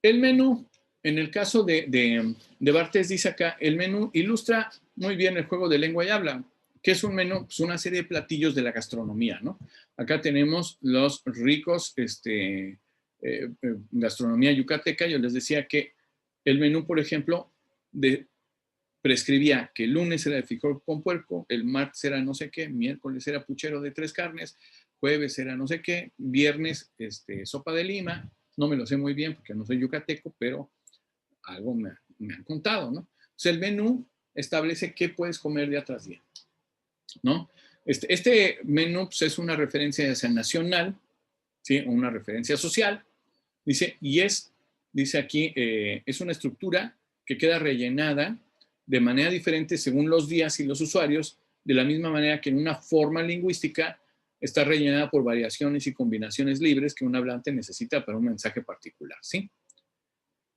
El menú, en el caso de Barthes, dice acá, el menú ilustra muy bien el juego de lengua y habla. ¿Qué es un menú? Pues una serie de platillos de la gastronomía, ¿no? Acá tenemos los ricos, gastronomía yucateca. Yo les decía que el menú, por ejemplo, prescribía que el lunes era de frijol con puerco, el martes era no sé qué, miércoles era puchero de 3 carnes, jueves era no sé qué, viernes sopa de lima, no me lo sé muy bien porque no soy yucateco, pero algo me han contado, ¿no? O sea, el menú establece qué puedes comer día tras día, ¿no? Este menú pues, es una referencia ya sea nacional, ¿sí? Una referencia social, dice, dice aquí, es una estructura que queda rellenada de manera diferente según los días y los usuarios, de la misma manera que en una forma lingüística está rellenada por variaciones y combinaciones libres que un hablante necesita para un mensaje particular, ¿sí?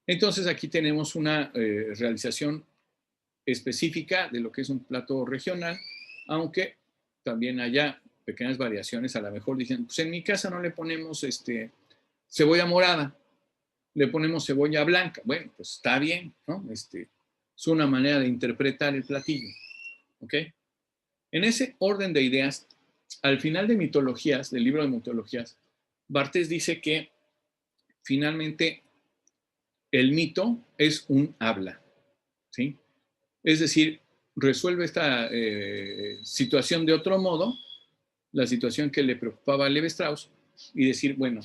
Entonces aquí tenemos una realización específica de lo que es un plato regional, aunque también haya pequeñas variaciones. A lo mejor dicen, pues en mi casa no le ponemos cebolla morada, le ponemos cebolla blanca. Bueno, pues está bien, ¿no? Es una manera de interpretar el platillo, ¿ok? En ese orden de ideas, al final de Mitologías, del libro de Mitologías, Barthes dice que finalmente el mito es un habla, ¿sí? Es decir, resuelve esta situación de otro modo, la situación que le preocupaba a Levi Strauss, y decir, bueno,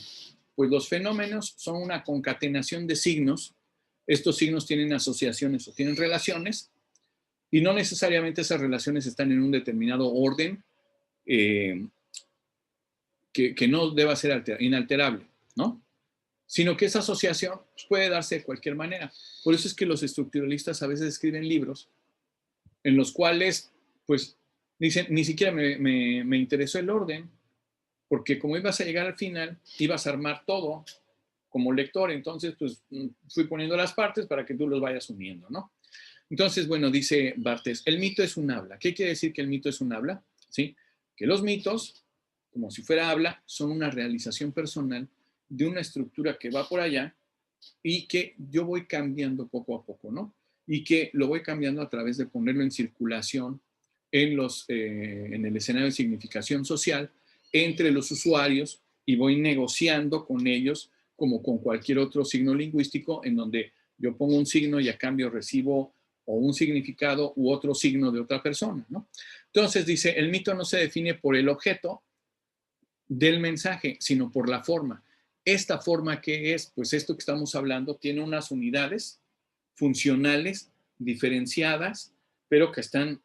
pues los fenómenos son una concatenación de signos, estos signos tienen asociaciones o tienen relaciones, y no necesariamente esas relaciones están en un determinado orden eh, que no deba ser inalterable, ¿no? Sino que esa asociación puede darse de cualquier manera. Por eso es que los estructuralistas a veces escriben libros en los cuales, pues, dicen, ni siquiera me interesó el orden, porque como ibas a llegar al final, ibas a armar todo como lector, entonces, pues, fui poniendo las partes para que tú los vayas uniendo, ¿no? Entonces, bueno, dice Barthes, el mito es un habla. ¿Qué quiere decir que el mito es un habla? ¿Sí? Que los mitos, como si fuera habla, son una realización personal de una estructura que va por allá y que yo voy cambiando poco a poco, ¿no? Y que lo voy cambiando a través de ponerlo en circulación en el escenario de significación social entre los usuarios y voy negociando con ellos como con cualquier otro signo lingüístico en donde yo pongo un signo y a cambio recibo o un significado u otro signo de otra persona, ¿no? Entonces dice, el mito no se define por el objeto del mensaje, sino por la forma. Esta forma que es, pues esto que estamos hablando, tiene unas unidades funcionales diferenciadas, pero que están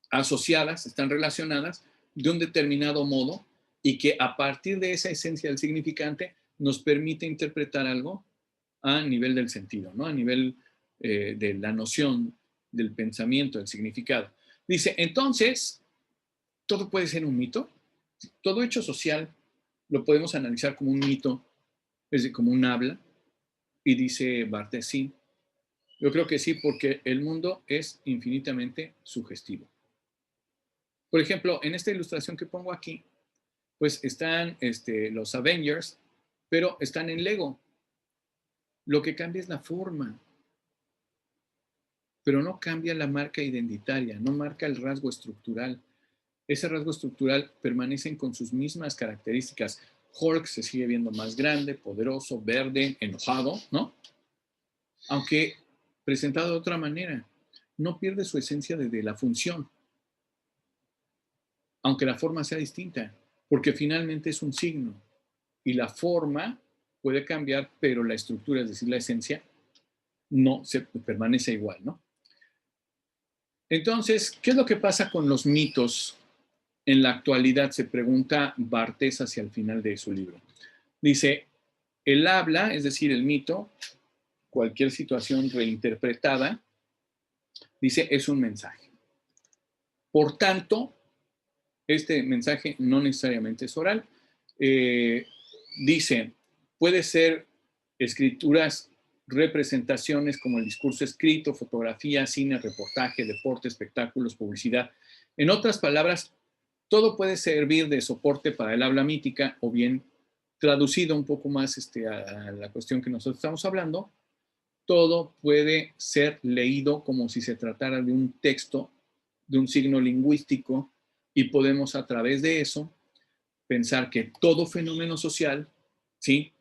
asociadas, están relacionadas de un determinado modo y que a partir de esa esencia del significante nos permite interpretar algo a nivel del sentido, ¿no? A nivel de la noción, del pensamiento, del significado. Dice, entonces, ¿todo puede ser un mito? Todo hecho social lo podemos analizar como un mito, es decir, como un habla. Y dice Barthes, sí, yo creo que sí, porque el mundo es infinitamente sugestivo. Por ejemplo, en esta ilustración que pongo aquí, pues están los Avengers, pero están en Lego. Lo que cambia es la forma, pero no cambia la marca identitaria, no marca el rasgo estructural. Ese rasgo estructural permanecen con sus mismas características. Hulk se sigue viendo más grande, poderoso, verde, enojado, ¿no? Aunque presentado de otra manera, no pierde su esencia de la función, aunque la forma sea distinta, porque finalmente es un signo y la forma puede cambiar, pero la estructura, es decir, la esencia, no se permanece igual, ¿no? Entonces, ¿qué es lo que pasa con los mitos en la actualidad? Se pregunta Barthes hacia el final de su libro. Dice, el habla, es decir, el mito, cualquier situación reinterpretada, dice, es un mensaje. Por tanto, este mensaje no necesariamente es oral. Dice, puede ser escrituras, representaciones como el discurso escrito, fotografía, cine, reportaje, deporte, espectáculos, publicidad. En otras palabras, todo puede servir de soporte para el habla mítica o bien traducido un poco más a la cuestión que nosotros estamos hablando, todo puede ser leído como si se tratara de un texto, de un signo lingüístico, y podemos a través de eso pensar que todo fenómeno social, ¿sí?,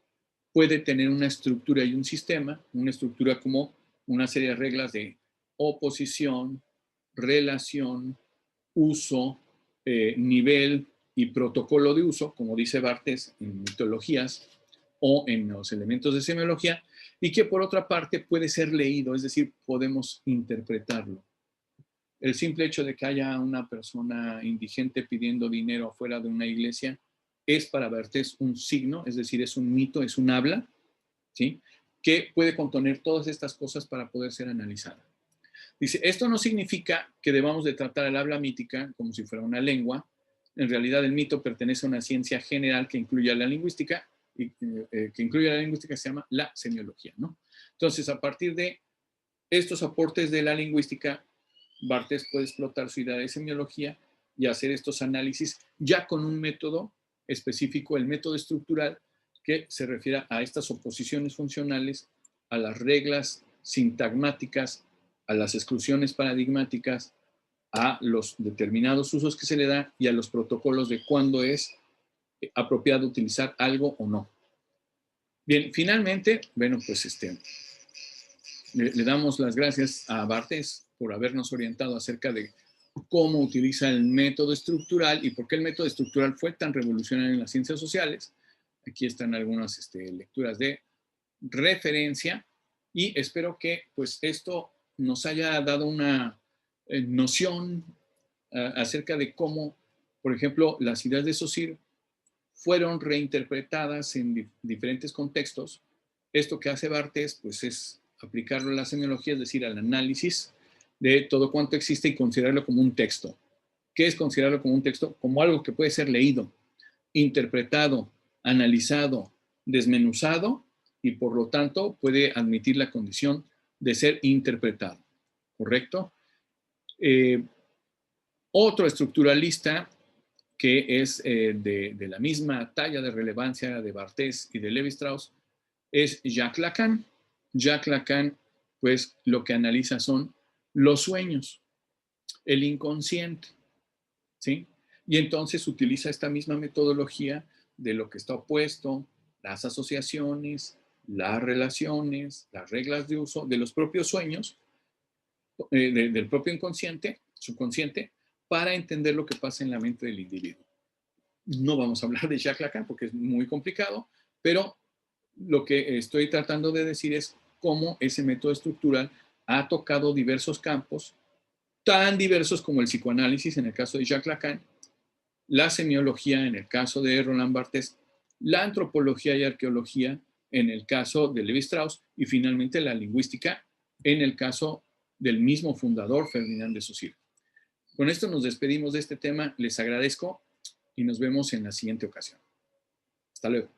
puede tener una estructura y un sistema, una estructura como una serie de reglas de oposición, relación, uso, nivel y protocolo de uso, como dice Barthes en mitologías o en los elementos de semiología, y que por otra parte puede ser leído, es decir, podemos interpretarlo. El simple hecho de que haya una persona indigente pidiendo dinero afuera de una iglesia es para Barthes un signo, es decir, es un mito, es un habla, ¿sí?, que puede contener todas estas cosas para poder ser analizada. Dice, esto no significa que debamos de tratar el habla mítica como si fuera una lengua. En realidad el mito pertenece a una ciencia general que incluye a la lingüística, y que incluye a la lingüística, se llama la semiología, ¿no? Entonces, a partir de estos aportes de la lingüística, Barthes puede explotar su idea de semiología y hacer estos análisis ya con un método específico, el método estructural, que se refiere a estas oposiciones funcionales, a las reglas sintagmáticas, a las exclusiones paradigmáticas, a los determinados usos que se le da y a los protocolos de cuándo es apropiado utilizar algo o no. Bien, finalmente, bueno, pues le damos las gracias a Barthes por habernos orientado acerca de cómo utiliza el método estructural y por qué el método estructural fue tan revolucionario en las ciencias sociales. Aquí están algunas lecturas de referencia y espero que pues esto nos haya dado una noción acerca de cómo, por ejemplo, las ideas de Saussure fueron reinterpretadas en diferentes contextos. Esto que hace Barthes pues es aplicarlo a la semiología, es decir, al análisis de todo cuanto existe y considerarlo como un texto. ¿Qué es considerarlo como un texto? Como algo que puede ser leído, interpretado, analizado, desmenuzado y por lo tanto puede admitir la condición de ser interpretado. ¿Correcto? Otro estructuralista que es de la misma talla de relevancia de Barthes y de Lévi-Strauss es Jacques Lacan. Jacques Lacan, pues lo que analiza son los sueños, el inconsciente, ¿sí? Y entonces utiliza esta misma metodología de lo que está opuesto, las asociaciones, las relaciones, las reglas de uso de los propios sueños, del propio inconsciente, subconsciente, para entender lo que pasa en la mente del individuo. No vamos a hablar de Jacques Lacan porque es muy complicado, pero lo que estoy tratando de decir es cómo ese método estructural ha tocado diversos campos, tan diversos como el psicoanálisis en el caso de Jacques Lacan, la semiología en el caso de Roland Barthes, la antropología y arqueología en el caso de Lévi-Strauss y finalmente la lingüística en el caso del mismo fundador, Ferdinand de Saussure. Con esto nos despedimos de este tema, les agradezco y nos vemos en la siguiente ocasión. Hasta luego.